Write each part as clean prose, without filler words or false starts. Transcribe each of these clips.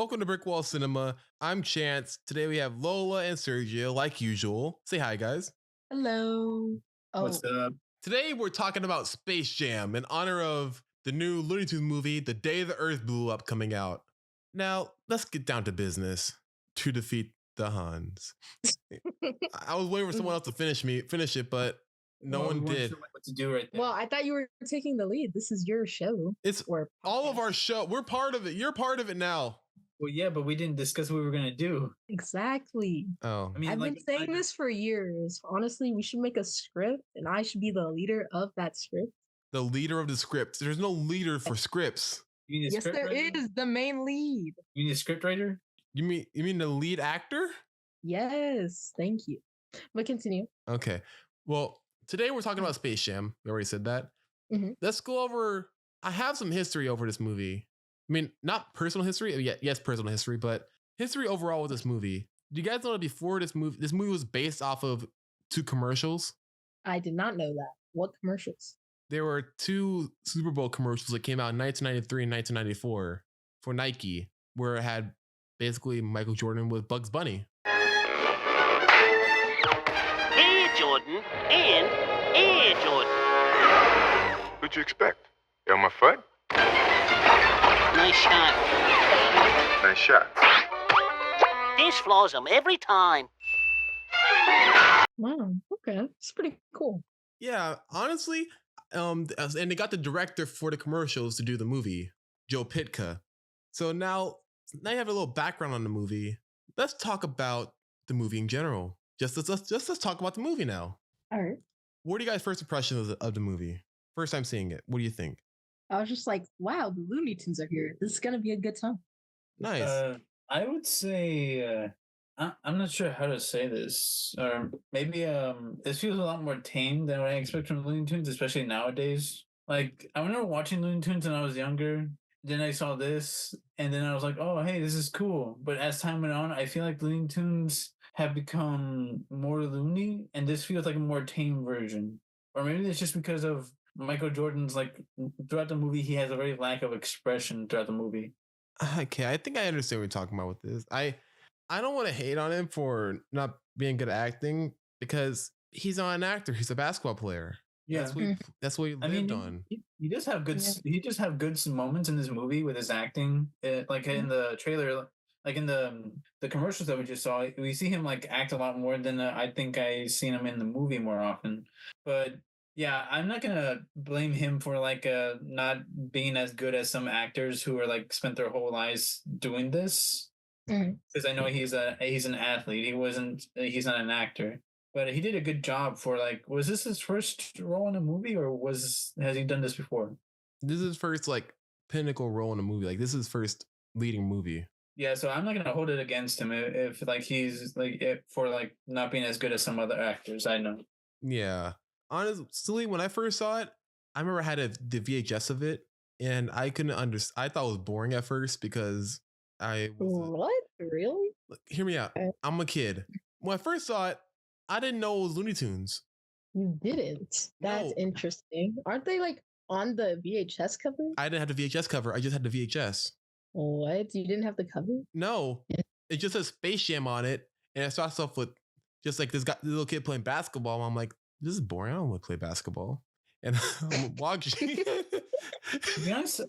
welcome to Brick Wall Cinema. I'm Chance. Today we have Lola and Sergio, like usual. Say hi, guys. Hello. What's up? Today we're talking about Space Jam in honor of the new Looney Tunes movie, The Day the Earth Blew Up, coming out. Now, let's get down to business to defeat the Huns. I was waiting for someone else to finish it, but no one we weren't did. sure what to do right there. Well, I thought you were taking the lead. This is your show. It's or all of podcast. our show. We're part of it. You're part of it now. Well, yeah, but we didn't discuss what we were gonna do. Exactly. Oh, I mean, I've like, been saying this for years. Honestly, we should make a script, and I should be the leader of that script. the leader of the script. There's no leader for scripts. You mean a Yes, script there writer? is the main lead. You mean a script writer? You mean the lead actor? Yes, thank you. But continue. Okay. Well, today we're talking about Space Jam. We already said that. Mhm. Let's go over. I have some history over this movie. I mean, not personal history. Yes, personal history, but history overall with this movie. Do you guys know that before this movie was based off of 2 commercials? I did not know that. What commercials? There were 2 Super Bowl commercials that came out in 1993 and 1994 for Nike, where it had basically Michael Jordan with Bugs Bunny. Air Jordan and Air Jordan. What'd you expect? Elmer Fudd? Nice shot. Nice shot. This floors them every time. Wow. Okay. It's pretty cool. Yeah, honestly, and they got the director for the commercials to do the movie, Joe Pitka. So now you have a little background on the movie. Let's talk about the movie in general. Let's talk about the movie now. All right. What are you guys' first impressions of the movie? First time seeing it. What do you think? I was just like, wow, the Looney Tunes are here. This is gonna be a good time. Nice. I would say I'm not sure how to say this, or maybe this feels a lot more tame than what I expect from Looney Tunes, especially nowadays. Like, I remember watching Looney Tunes when I was younger. Then I saw this, and then I was like, "Oh, hey, this is cool." But as time went on, I feel like Looney Tunes have become more loony, and this feels like a more tame version. Or maybe it's just because of Michael Jordan's, like, throughout the movie, he has a very lack of expression throughout the movie. Okay, I think I understand what you're talking about with this. I don't want to hate on him for not being good at acting because he's not an actor. He's a basketball player. Yeah, That's what he lived on. He does have good. He does have good moments in this movie with his acting. Like in the trailer, like in the commercials that we just saw, we see him like act a lot more than I think I seen him in the movie more often. But yeah, I'm not gonna blame him for like not being as good as some actors who are like spent their whole lives doing this. Because I know he's an athlete. He's not an actor. But he did a good job for like, was this his first role in a movie or has he done this before? This is his first like pinnacle role in a movie. Like this is his first leading movie. Yeah, so I'm not gonna hold it against him if like he's like for like not being as good as some other actors. I know. Yeah, honestly, when I first saw it, I remember I had the VHS of it, and I couldn't understand. I thought it was boring at first because I was What? Really? hear me out. I'm a kid. When I first saw it, I didn't know it was Looney Tunes. You didn't. That's No. interesting. Aren't they like on the VHS cover? I didn't have the VHS cover. I just had the VHS. What? You didn't have the cover? No, it just says Space Jam on it, and it starts off with just like this little kid playing basketball. And I'm like, this is boring. I don't want to play basketball. And I'm watching. To be honest,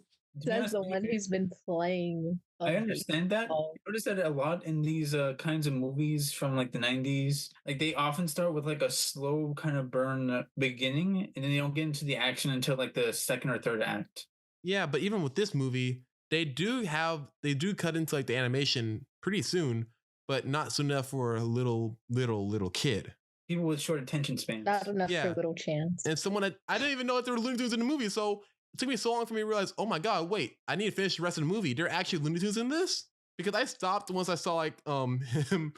That's the one who's been playing. I understand that. I notice that a lot in these kinds of movies from like the 90s. Like they often start with like a slow kind of burn beginning, and then they don't get into the action until like the second or third act. Yeah, but even with this movie, they do cut into like the animation pretty soon, but not soon enough for a little kid. People with short attention spans. Not enough Yeah. for little Chance. And someone I didn't even know that there were Looney Tunes in the movie, so it took me so long for me to realize, oh my god, wait, I need to finish the rest of the movie. There are actually Looney Tunes in this? Because I stopped once I saw like him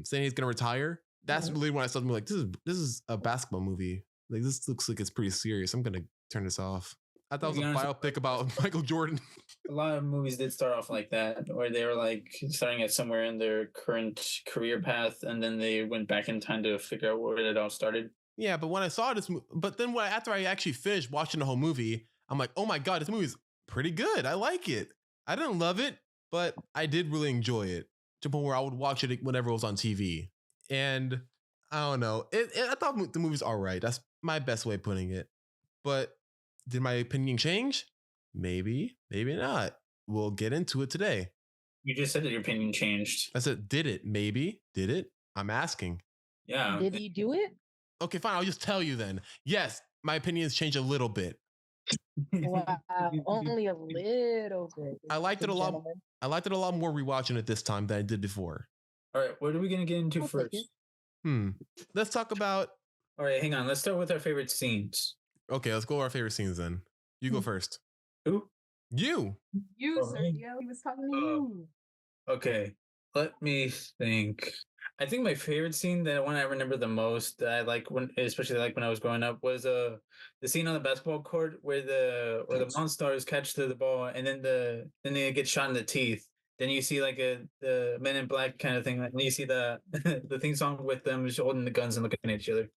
saying he's gonna retire. That's really when I started like, this is a basketball movie. Like this looks like it's pretty serious. I'm gonna turn this off. I thought it was a biopic about Michael Jordan. A lot of movies did start off like that, where they were like starting at somewhere in their current career path, and then they went back in time to figure out where it all started. Yeah, but when I saw this, but then after I actually finished watching the whole movie, I'm like, oh my god, this movie's pretty good. I like it. I didn't love it. but I did really enjoy it to the point where I would watch it whenever it was on TV. And I don't know, I thought the movie's all right. That's my best way of putting it. But did my opinion change? Maybe, maybe not. We'll get into it today. You just said that your opinion changed. I said, did it? Maybe. Did it? I'm asking. Yeah. Did he do it? Okay, fine. I'll just tell you then. Yes, my opinions changed a little bit. Wow, only a little bit. I liked it a lot. Gentlemen. I liked it a lot more rewatching it this time than I did before. All right, what are we gonna get into I'll take first? it. Let's talk about. All right, hang on. Let's start with our favorite scenes. Okay, let's go over our favorite scenes then. You go first. Who? You. You, Oh, me? Sergio. He was talking to you. Okay, let me think. I think my favorite scene, the one I remember the most, that I like especially like when I was growing up, was the scene on the basketball court where the Monstars catch the ball and then they get shot in the teeth. Then you see like the Men in Black kind of thing, and you see the the theme song with them just holding the guns and looking at each other.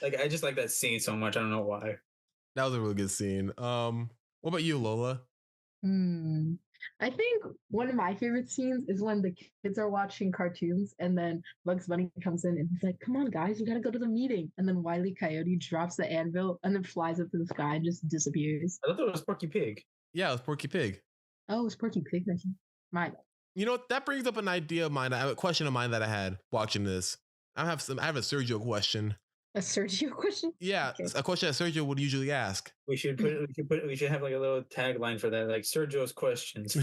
Like I just like that scene so much. I don't know why. That was a really good scene. What about you, Lola? I think one of my favorite scenes is when the kids are watching cartoons and then Bugs Bunny comes in and he's like, "Come on, guys, we gotta go to the meeting." And then Wile E. Coyote drops the anvil and then flies up to the sky and just disappears. I thought it was Porky Pig. Yeah, it was Porky Pig. Oh, it's Porky Pig. My bad. You know what? That brings up an idea of mine, a question of mine that I had watching this. I have a Sergio question. A Sergio question? Yeah, Okay. a question that Sergio would usually ask. We should have like a little tagline for that, like Sergio's questions.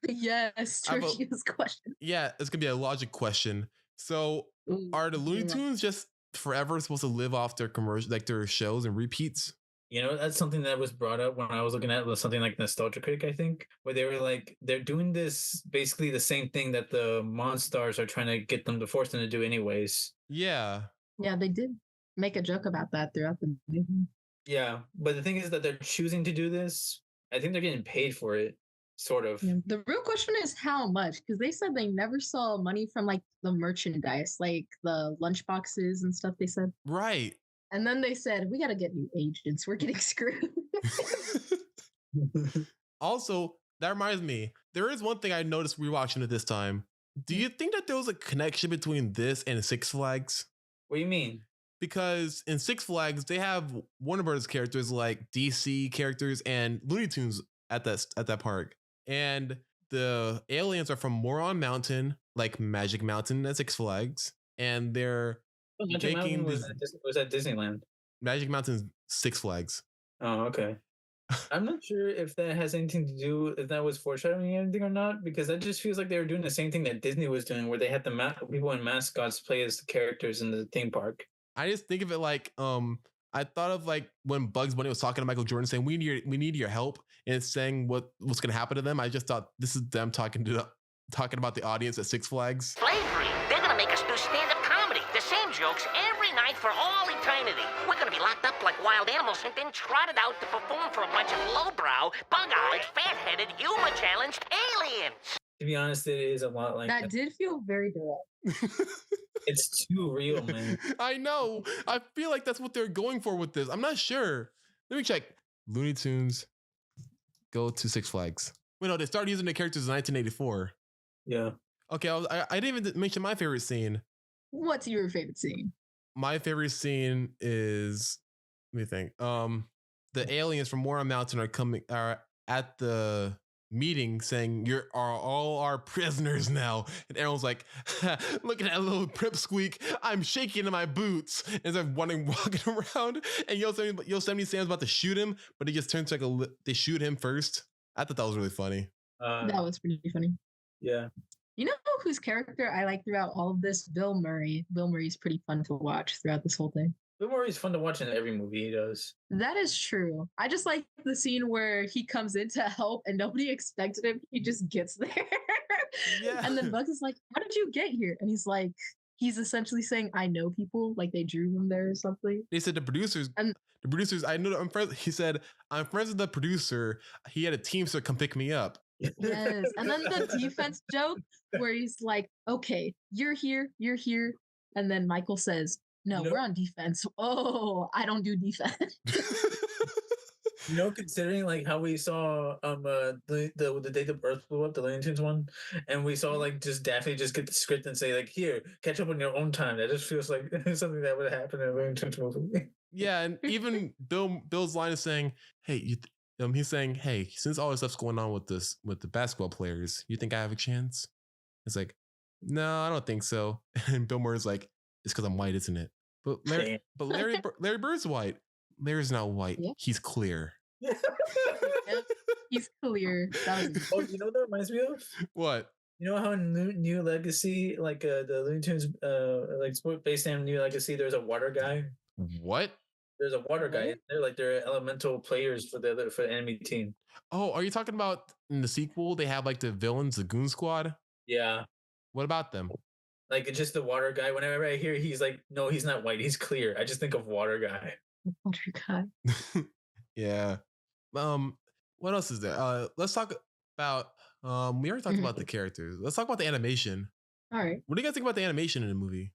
Yes, I have a- Sergio's question. Yeah, it's gonna be a logic question. So, Ooh, are the Looney yeah. Tunes just forever supposed to live off their commercial, like their shows and repeats? You know, that's something that was brought up when I was looking at something like Nostalgia Critic, I think, where they were like, they're doing this basically the same thing that the Monstars are trying to get them to force them to do anyways. Yeah. Yeah, they did make a joke about that throughout the movie. Yeah, but the thing is that they're choosing to do this. I think they're getting paid for it, sort of. Yeah. The real question is how much, because they said they never saw money from like the merchandise, like the lunch boxes and stuff. They said, Right. and then they said, "We got to get new agents. We're getting screwed." Also, that reminds me, there is one thing I noticed rewatching it this time. Do you think that there was a connection between this and Six Flags? What do you mean? Because in Six Flags, they have Warner Brothers characters like DC characters and Looney Tunes at that park. And the aliens are from Moron Mountain, like Magic Mountain at Six Flags. And they're Magic making Mountain this was at Disneyland. Magic Mountain's Six Flags. Oh, okay. I'm not sure if that has anything to do, if that was foreshadowing anything or not, because that just feels like they were doing the same thing that Disney was doing, where they had the people in mascots play as the characters in the theme park. I just think of it like I thought of like when Bugs Bunny was talking to Michael Jordan saying we need your help, and it's saying what's gonna happen to them. I just thought this is them talking about the audience at Six Flags. Slavery. They're gonna make us do stand-up comedy. The same jokes every night for all eternity. We're gonna be locked up like wild animals and then trotted out to perform for a bunch of lowbrow, bug-eyed, fat-headed, humor-challenged aliens. To be honest, it is a lot like That that. did feel very direct. It's too real, man. I know. I feel like that's what they're going for with this. I'm not sure. Let me check. Looney Tunes go to Six Flags. Wait, no, they started using the characters in 1984. Yeah. Okay, I didn't even mention my favorite scene. What's your favorite scene? My favorite scene is, let me think. The aliens from Moron Mountain are at the meeting saying you're all our prisoners now, and Aaron's like, look at that little pripsqueak, I'm shaking in my boots, and they're walking around, and Yosemite Sam's about to shoot him, but he just turns like they shoot him first. I thought that was really funny. That was pretty funny. Yeah. You know whose character I like throughout all of this? Bill Murray. Bill Murray's pretty fun to watch throughout this whole thing. Bill Murray's fun to watch in every movie he does. That is true. I just like the scene where he comes in to help and nobody expected him. He just gets there. Yeah. And then Bugs is like, "How did you get here?" And he's essentially saying, "I know people," like they drew him there or something. They said the producers, I know that I'm friends. He said, I'm friends with the producer. He had a teamster come pick me up. Yes. And then the defense joke where he's like, "Okay, you're here. And then Michael says, No, No. we're on defense." Oh, I don't do defense. You know, considering like how we saw the day the Earth blew up, the Looney Tunes one, and we saw like just Daphne just get the script and say like, "Here, catch up on your own time." That just feels like something that would happen in a Looney Tunes movie. Yeah, and even Bill's line is saying, "Hey, he's saying, hey, since all this stuff's going on with the basketball players, you think I have a chance?" It's like, no, I don't think so. And Bill Murray's like, it's because I'm white, isn't it? But Larry Bird's white. Larry's not white. Yeah. He's clear. Yep, he's clear. Oh, you know what that reminds me of? What? You know how in New Legacy, like the Looney Tunes, like sport based on New Legacy, there's a water guy. What? There's a water guy. They're like they're elemental players for the enemy team. Oh, are you talking about in the sequel? They have like the villains, the Goon Squad. Yeah. What about them? Like it's just the water guy. Whenever I hear he's like, no, he's not white. He's clear. I just think of water guy. Water guy. Yeah. What else is there? Let's talk about. We already talked about the characters. Let's talk about the animation. All right. What do you guys think about the animation in the movie?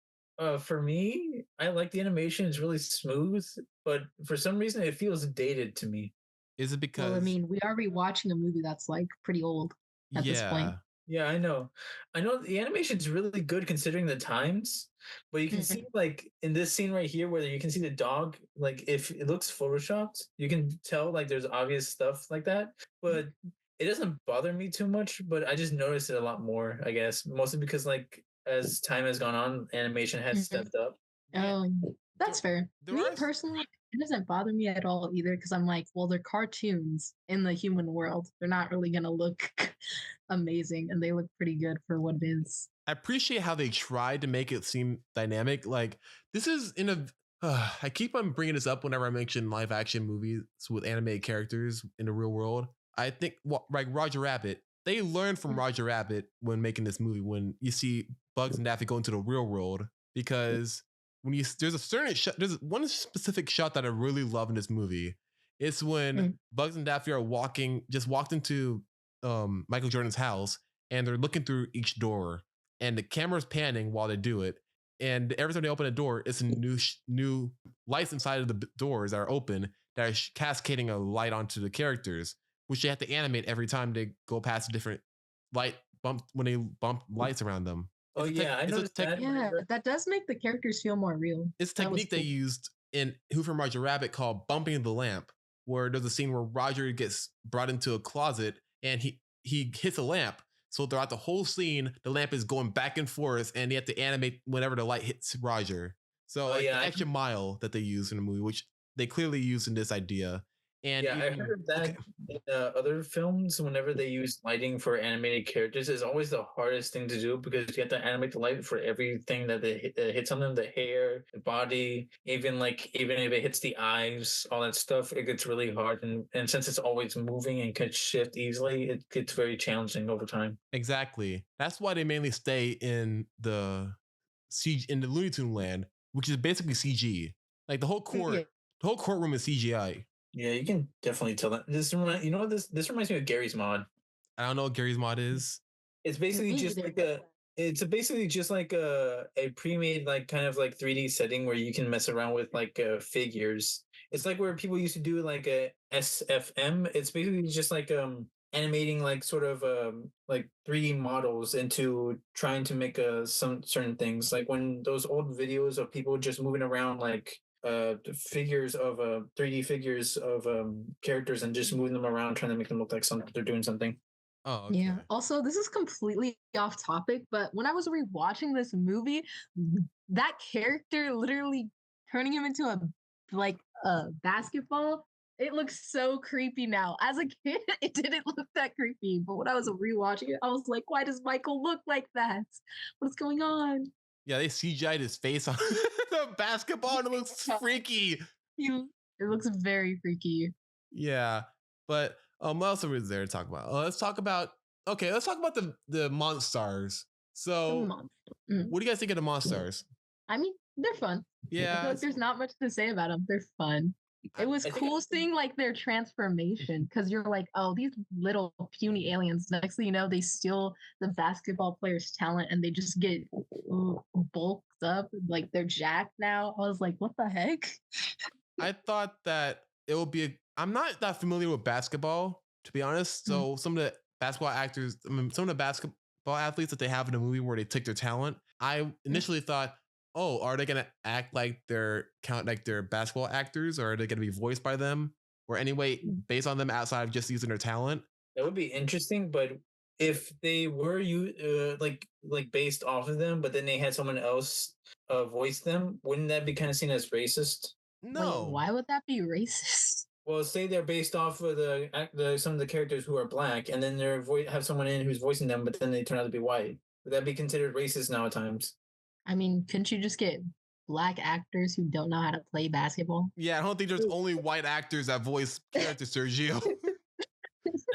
For me, I like the animation. It's really smooth, but for some reason, it feels dated to me. Is it because? Well, I mean, we are rewatching a movie that's like pretty old at this point. Yeah, I know. The animation is really good considering the times, but you can see like in this scene right here where you can see the dog, like if it looks photoshopped, you can tell like there's obvious stuff like that, but it doesn't bother me too much, but I just noticed it a lot more, I guess, mostly because as time has gone on, animation has stepped up. Oh, that's fair. Me personally, it doesn't bother me at all either because I'm like, well, they're cartoons in the human world. They're not really going to look amazing, and they look pretty good for what it is. I appreciate how they tried to make it seem dynamic. Like this is I keep on bringing this up whenever I mention live action movies with animated characters in the real world. I think like Roger Rabbit, they learned from Roger Rabbit when making this movie. When you see Bugs and Daffy go into the real world, because there's one specific shot that I really love in this movie. It's when Bugs and Daffy walked into Michael Jordan's house, and they're looking through each door, and the camera's panning while they do it. And every time they open a door, it's new lights inside of the doors that are open that are cascading a light onto the characters, which they have to animate every time they go past a different light bump when they bump lights around them. Oh yeah, I noticed that. Yeah, that does make the characters feel more real. It's a technique they used in Who Framed Roger Rabbit called bumping the lamp, where there's a scene where Roger gets brought into a closet and he hits a lamp. So throughout the whole scene, the lamp is going back and forth, and they have to animate whenever the light hits Roger. So the extra mile that they use in the movie, which they clearly use in this idea. And I heard that in other films, whenever they use lighting for animated characters, is always the hardest thing to do because you have to animate the light for everything that hits on them, the hair, the body, even if it hits the eyes, all that stuff, it gets really hard. And since it's always moving and can shift easily, it gets very challenging over time. Exactly. That's why they mainly stay in the Looney Tune land, which is basically CG. Like the whole courtroom is CGI. Yeah, you can definitely tell that. This reminds me of Gary's Mod. I don't know what Gary's Mod is. It's basically just like a pre-made like kind of like 3D setting where you can mess around with like figures. It's like where people used to do like a SFM. It's basically just like animating like sort of like 3D models into trying to make some certain things. Like when those old videos of people just moving around like figures of 3D figures of characters and just moving them around, trying to make them look like they're doing something. Oh, okay. Yeah. Also, this is completely off topic, but when I was rewatching this movie, that character literally turning him into a basketball, it looks so creepy now. As a kid, it didn't look that creepy, but when I was rewatching it, I was like, why does Michael look like that? What's going on? Yeah, they CGI'd his face on the basketball and it looks freaky. It looks very freaky. Yeah, but what else is there to talk about? Let's talk about the Monstars. So, what do you guys think of the Monstars? I mean, they're fun. Yeah. I feel like there's not much to say about them. They're fun. It was cool seeing like their transformation because you're like, oh, these little puny aliens. Next thing you know, they steal the basketball player's talent and they just get bulked up. Like they're jacked now. I was like, what the heck? I thought that it would be I'm not that familiar with basketball, to be honest. So some of the basketball actors, some of the basketball athletes that they have in a movie where they take their talent, I initially thought, oh, are they gonna act like they're basketball actors, or are they gonna be voiced by them, or anyway based on them outside of just using their talent? That would be interesting, but if they were like based off of them, but then they had someone else voice them, wouldn't that be kind of seen as racist? No. Wait, why would that be racist? Well, say they're based off of some of the characters who are black, and then they're have someone in who's voicing them, but then they turn out to be white. Would that be considered racist now at times? I mean, couldn't you just get black actors who don't know how to play basketball? Yeah, I don't think there's only white actors that voice characters, Sergio.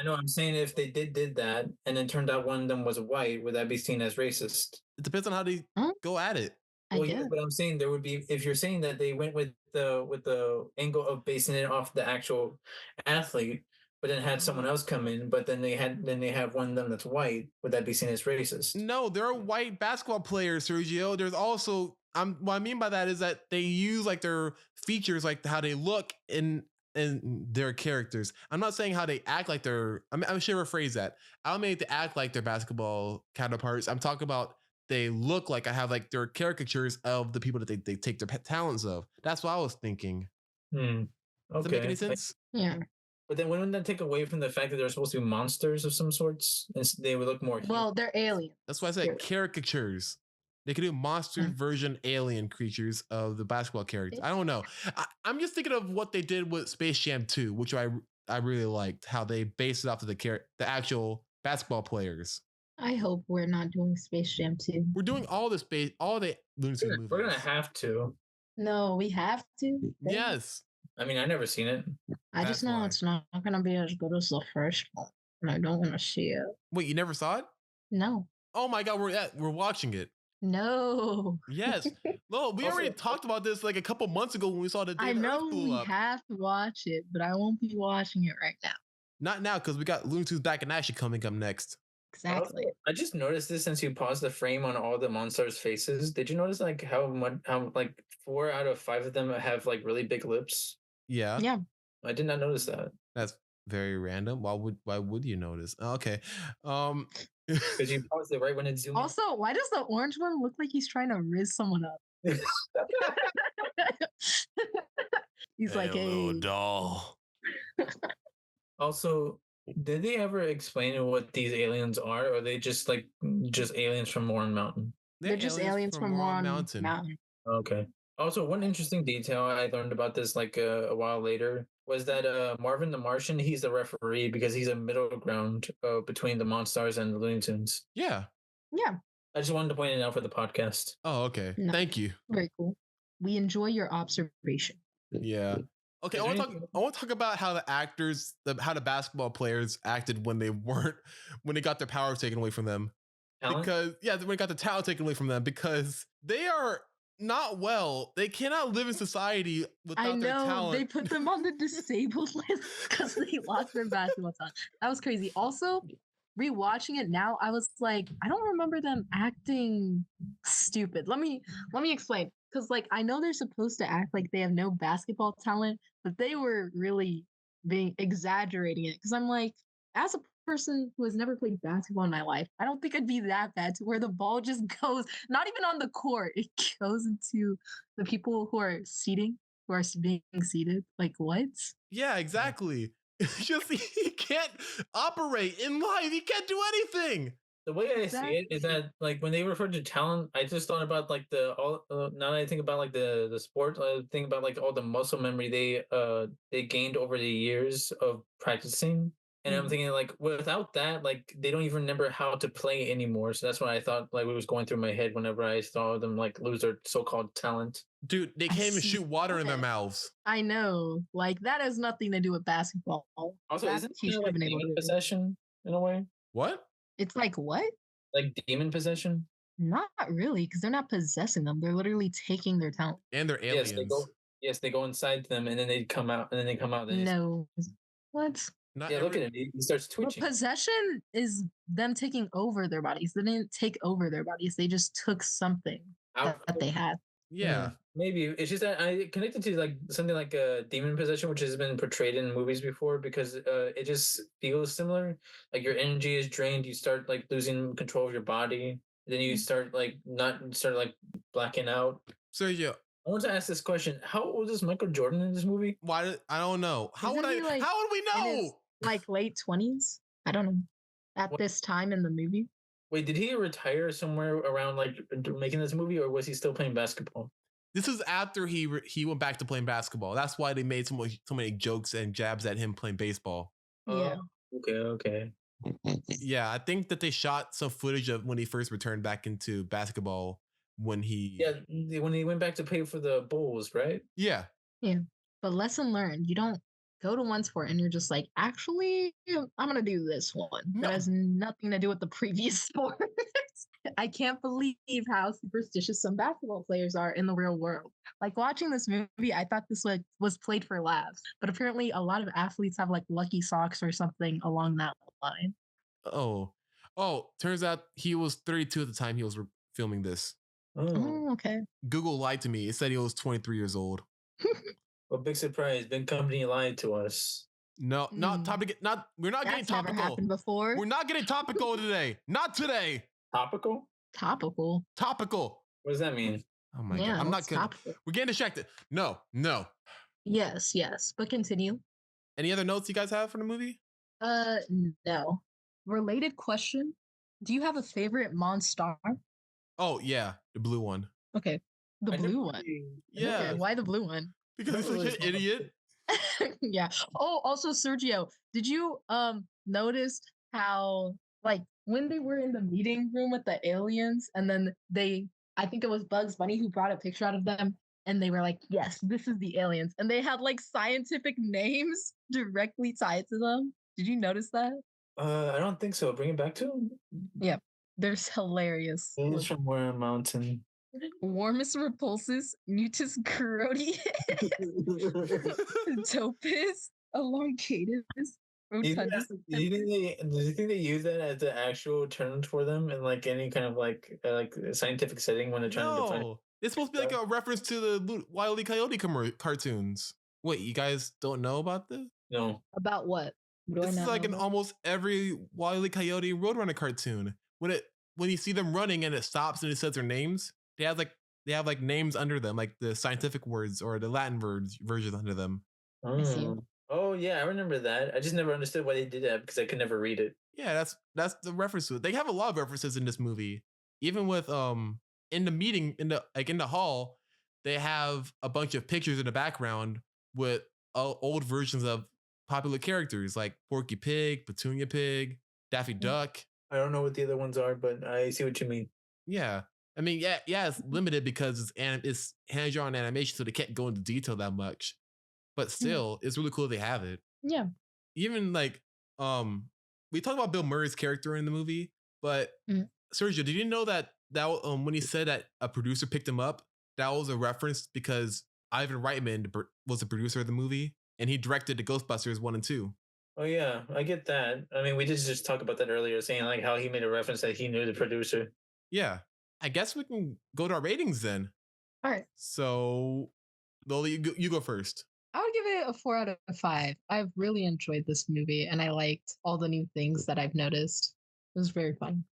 I know. I'm saying if they did that, and then turned out one of them was white, would that be seen as racist? It depends on how they go at it. Well, yeah, but I'm saying there would be, if you're saying that they went with the angle of basing it off the actual athlete, but then had someone else come in, but then they have one of them that's white, would that be seen as racist? No, there are white basketball players, Sergio. There's also what I mean by that is that they use like their features, like how they look in their characters. I'm not saying how they act like they're. I should rephrase that. I don't mean to act like their basketball counterparts. I'm talking about they look like I have like their caricatures of the people that they take their talents of. That's what I was thinking. Okay. Does that make any sense? Yeah. But then wouldn't that take away from the fact that they're supposed to be monsters of some sorts? And they would look more. Well, they're aliens. That's why I said caricatures. They could do monster version alien creatures of the basketball characters. I don't know. I'm just thinking of what they did with Space Jam 2, which I really liked, how they based it off of the actual basketball players. I hope we're not doing Space Jam 2. We're doing all the Looney Tunes movies. We're gonna have to. No, we have to. Yes. I mean, I never seen it. I just know it's not gonna be as good as the first one, and I don't want to see it. Wait, you never saw it? No. Oh my God, we're watching it. No. Yes. No, we already talked about this like a couple months ago when we saw the day I know we up. have to watch it, but I won't be watching it right now. Not now, because we got Looney Tunes Back in Action coming up next. Exactly. I just noticed this since you paused the frame on all the monsters' faces. Did you notice like how like 4 out of 5 of them have like really big lips? Yeah. Yeah. I did not notice that. That's very random. Why would you notice? Okay. Because you paused it right when it zoomed. Also, why does the orange one look like he's trying to riz someone up? He's like a doll. Also, did they ever explain what these aliens are, or are they just aliens from Moron Mountain? They're just aliens from Moron Mountain. Okay. Also, one interesting detail I learned about this like a while later was that Marvin the Martian, he's the referee because he's a middle ground between the Monstars and the Looney Tunes. Yeah. Yeah. I just wanted to point it out for the podcast. Oh, okay. No. Thank you. Very cool. We enjoy your observation. Yeah. Okay, I want to talk about how the actors, how the basketball players acted when they got their power taken away from them. Talent? Because when they got the talent taken away from them, because they are not well. They cannot live in society without their talent. They put them on the disabled list because they lost their basketball talent. That was crazy. Also, rewatching it now, I was like, I don't remember them acting stupid. Let me explain. Because like I know they're supposed to act like they have no basketball talent, but they were really exaggerating it. Because I'm like, as a person who has never played basketball in my life, I don't think I'd be that bad to where the ball just goes, not even on the court, it goes into the people who are being seated. Like what? Yeah, exactly. Just he can't operate in life. He can't do anything. The way I see it is that like when they refer to talent, I just thought about like now that I think about like the sport, I think about like all the muscle memory they gained over the years of practicing. And I'm thinking like without that, like they don't even remember how to play anymore. So that's what I thought like it was going through my head whenever I saw them like lose their so-called talent. Dude, they can't even shoot water in their mouths. I know. Like that has nothing to do with basketball. Also, isn't it like demon possession in a way? What? It's like what? Like demon possession? Not really, because they're not possessing them. They're literally taking their talent. And they're aliens. Yes, they go inside them and then they come out and then they come out. No. What? Look at it. He starts twitching. Well, possession is them taking over their bodies. They didn't take over their bodies. They just took something that they had. Yeah. Maybe it's just that I connected to like something like a demon possession, which has been portrayed in movies before, because it just feels similar. Like your energy is drained, you start like losing control of your body, then you start like not start like blacking out. Sergio, I want to ask this question: how old is Michael Jordan in this movie? I don't know. How would Isn't he, like, how would we in his know? like late 20s? I don't know. At What? this time in the movie. Wait, did he retire somewhere around like making this movie, or was he still playing basketball? This is after he went back to playing basketball. That's why they made so many jokes and jabs at him playing baseball. Yeah. Okay. Yeah, I think that they shot some footage of when he first returned back into basketball when he when he went back to play for the Bulls, right? Yeah. But lesson learned, you don't go to one sport and you're just like, actually, I'm gonna do this one. No. That has nothing to do with the previous sport. I can't believe how superstitious some basketball players are in the real world. Like watching this movie, I thought this was played for laughs, but apparently a lot of athletes have like lucky socks or something along that line. Oh, turns out he was 32 at the time he was filming this. Oh, okay. Google lied to me. It said he was 23 years old. Well, big surprise. Big company lied to us. No, not topic. We're not getting That's never topical. happened before. We're not getting topical today. Not today. Topical? Topical. Topical. What does that mean? Oh my Yeah, god. I'm not what's gonna. topical? We're getting distracted. No. Yes. But continue. Any other notes you guys have for the movie? No. Related question. Do you have a favorite monster? Oh yeah, the blue one. Okay. The blue one. Yeah. Okay, why the blue one? Because he's such an idiot. Yeah. Oh, also Sergio, did you notice how like when they were in the meeting room with the aliens and then I think it was Bugs Bunny who brought a picture out of them and they were like, yes, this is the aliens. And they had like scientific names directly tied to them. Did you notice that? I don't think so. Bring it back to him. Yeah. They're hilarious. Aliens from where mountain? Warmus repulsus, mutus corrodi, topus, elongatus, Do you rotundus. think they use that as the actual terms for them in like any kind of like scientific setting when they're trying to define? No, it's supposed to be like a reference to the Wile E. Coyote cartoons. Wait, you guys don't know about this? No. About what? Do I This is not like know in about? almost every Wile E. Coyote Roadrunner cartoon. When you see them running and it stops and it says their names, they have like names under them, like the scientific words or the Latin version under them. I see. Oh yeah, I remember that. I just never understood why they did that because I could never read it. Yeah, that's the reference to it. They have a lot of references in this movie. Even with in the meeting in the hall, they have a bunch of pictures in the background with old versions of popular characters like Porky Pig, Petunia Pig, Daffy Duck. I don't know what the other ones are, but I see what you mean. Yeah. I mean, yeah, it's limited because it's hand-drawn animation, so they can't go into detail that much. But still, it's really cool they have it. Yeah. Even like, we talked about Bill Murray's character in the movie, but Sergio, did you know that when he said that a producer picked him up, that was a reference because Ivan Reitman was the producer of the movie, and he directed the Ghostbusters 1 and 2. Oh yeah, I get that. I mean, we did just talk about that earlier, saying like how he made a reference that he knew the producer. Yeah. I guess we can go to our ratings then. All right. So, Loli, you go first. I would give it a 4 out of 5. I've really enjoyed this movie and I liked all the new things that I've noticed. It was very fun.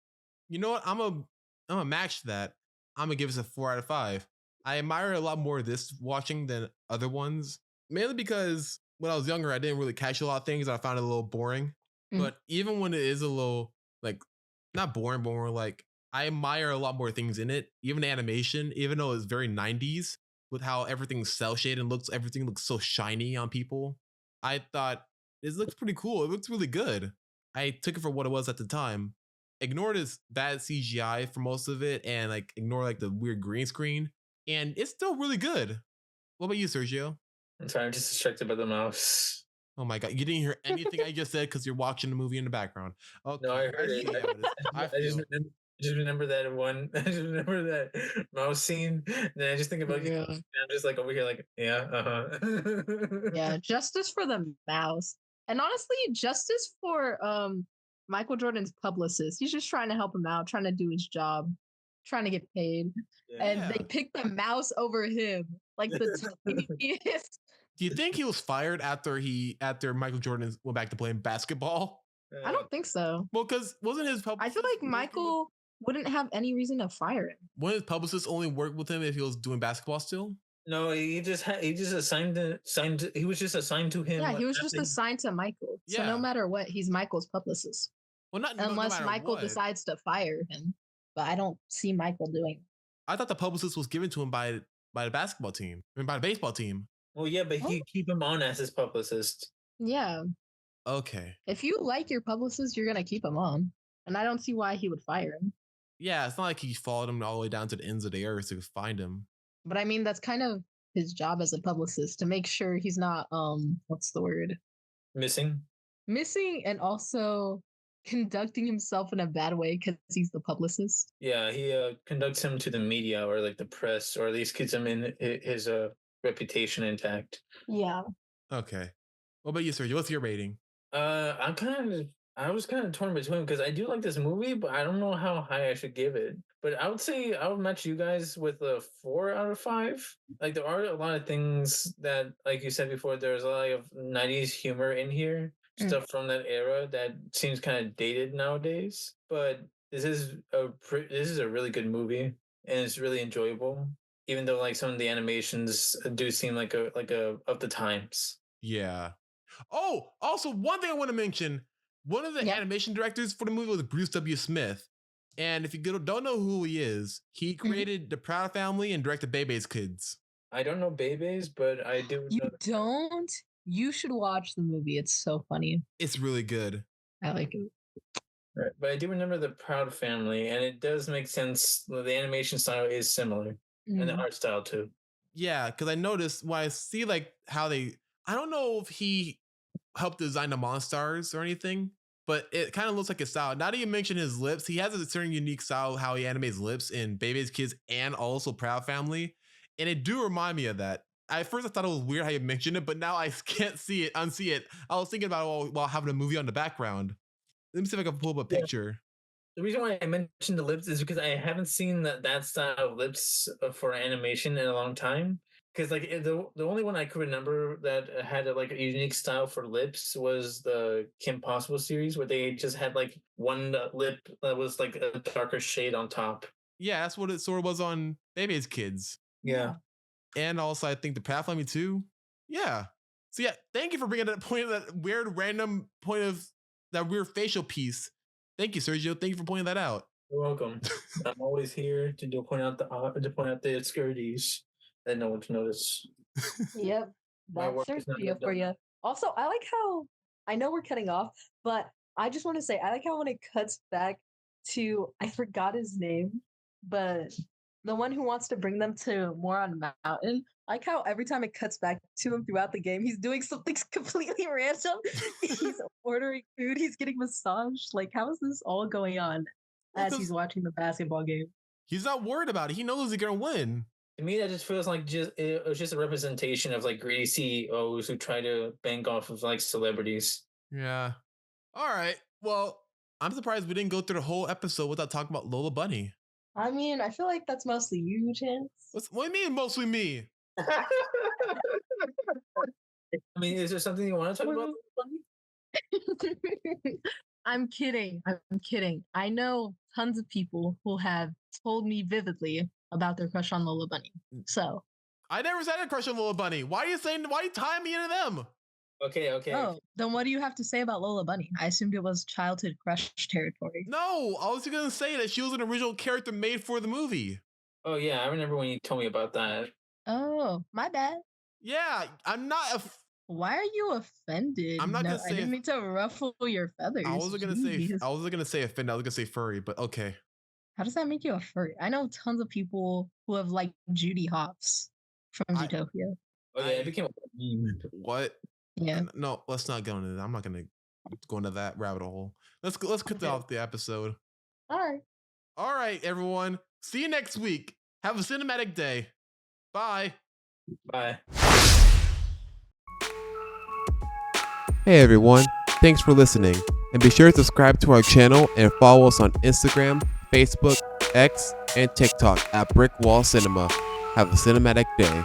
You know what? I'm a match that. I'm gonna give this a 4 out of 5. I admire a lot more of this watching than other ones, mainly because when I was younger, I didn't really catch a lot of things. I found it a little boring. But even when it is a little like not boring, but more like I admire a lot more things in it. Even the animation, even though it's very 90s with how everything's cell shaded and everything looks so shiny on people. I thought this looks pretty cool. It looks really good. I took it for what it was at the time. Ignore this bad CGI for most of it and like ignore like the weird green screen. And it's still really good. What about you, Sergio? I'm sorry, I'm just distracted by the mouse. Oh my god, you didn't hear anything I just said because you're watching the movie in the background. Okay. No, I heard it. I just remember that one. I just remember that mouse scene. Then I just think about you. I'm just like over here, like, yeah, Yeah, justice for the mouse. And honestly, justice for Michael Jordan's publicist. He's just trying to help him out, trying to do his job, trying to get paid. And they picked the mouse over him. Like the tiniest. Do you think he was fired after Michael Jordan went back to playing basketball? I don't think so. Well, because wasn't his publicist... I feel like Michael wouldn't have any reason to fire him. Wouldn't his publicist only work with him if he was doing basketball still? No, he was just assigned to him. Yeah, he was just assigned to Michael. So no matter what, he's Michael's publicist. Well, not unless no Michael what. decides to fire him. But I don't see Michael doing it. I thought the publicist was given to him by the basketball team. I mean, by the baseball team. Well, yeah, but he keep him on as his publicist. Yeah. Okay. If you like your publicist, you're gonna keep him on. And I don't see why he would fire him. Yeah, it's not like he followed him all the way down to the ends of the earth to find him. But I mean, that's kind of his job as a publicist, to make sure he's not what's the word? Missing and also conducting himself in a bad way because he's the publicist. Yeah, he conducts him to the media or like the press, or at least keeps him in his reputation intact. Yeah. Okay. What about you, Sergio? What's your rating? I was kind of torn between, because I do like this movie, but I don't know how high I should give it. But I would say I would match you guys with a 4 out of 5. Like, there are a lot of things that, like you said before, there's a lot of 90s humor in here, stuff from that era that seems kind of dated nowadays. But this is a really good movie, and it's really enjoyable. Even though like some of the animations do seem like a of the times. Yeah. Oh, also one thing I want to mention. One of the animation directors for the movie was Bruce W. Smith. And if you don't know who he is, he created The Proud Family and directed Bebe's Kids. I don't know Bebe's, but I do. You don't? You should watch the movie. It's so funny. It's really good. I like it. Right. But I do remember The Proud Family, and it does make sense. The animation style is similar, and the art style too. Yeah, because I noticed when I see like how I don't know if he helped design the Monstars or anything, but it kind of looks like his style. Now that you mention his lips, he has a certain unique style how he animates lips in Baby's Kids and also Proud Family. And it do remind me of that. At first I thought it was weird how you mentioned it, but now I can't unsee it. I was thinking about it while having a movie on the background. Let me see if I can pull up a picture. The reason why I mentioned the lips is because I haven't seen that style of lips for animation in a long time. Because like the only one I could remember that had a unique style for lips was the Kim Possible series, where they just had like one lip that was like a darker shade on top. Yeah, that's what it sort of was on Baby's Kids. Yeah. And also I think the Proud Family too. Yeah. So yeah, thank you for bringing that point of that weird random point of that weird facial piece. Thank you, Sergio. Thank you for pointing that out. You're welcome. I'm always here to point out the obscurities that no one can notice. Yep, that's Sergio for you. Also, I like how, I know we're cutting off, but I just want to say, I like how when it cuts back to, I forgot his name, but the one who wants to bring them to Moron Mountain, I like how every time it cuts back to him throughout the game, he's doing something completely random. He's ordering food, he's getting massaged. Like, how is this all going on as he's watching the basketball game? He's not worried about it. He knows he's going to win. To me, that just feels like it was just a representation of like greedy CEOs who try to bank off of like celebrities. Yeah. All right. Well, I'm surprised we didn't go through the whole episode without talking about Lola Bunny. I mean, I feel like that's mostly you, Chance. What do you mean mostly me? I mean, is there something you want to talk about Lola Bunny? I'm kidding. I know tons of people who have told me vividly about their crush on Lola Bunny. So I never said a crush on Lola Bunny. Why are you tying me into them? Okay. Oh, then what do you have to say about Lola Bunny? I assumed it was childhood crush territory. No, I was gonna say that she was an original character made for the movie. Oh yeah, I remember when you told me about that. Oh, my bad. Yeah, I'm not Why are you offended? I'm not gonna say. I didn't mean to ruffle your feathers. I wasn't gonna say offended. I was gonna say furry, but okay. How does that make you a furry? I know tons of people who have liked Judy Hopps from Zootopia. Oh yeah, it became a meme. What? Yeah. No, let's not go into that. I'm not gonna go into that rabbit hole. Let's cut off the episode. All right, everyone. See you next week. Have a cinematic day. Bye. Bye. Hey everyone, thanks for listening, and be sure to subscribe to our channel and follow us on Instagram, Facebook, X, and TikTok at Brick Wall Cinema. Have a cinematic day.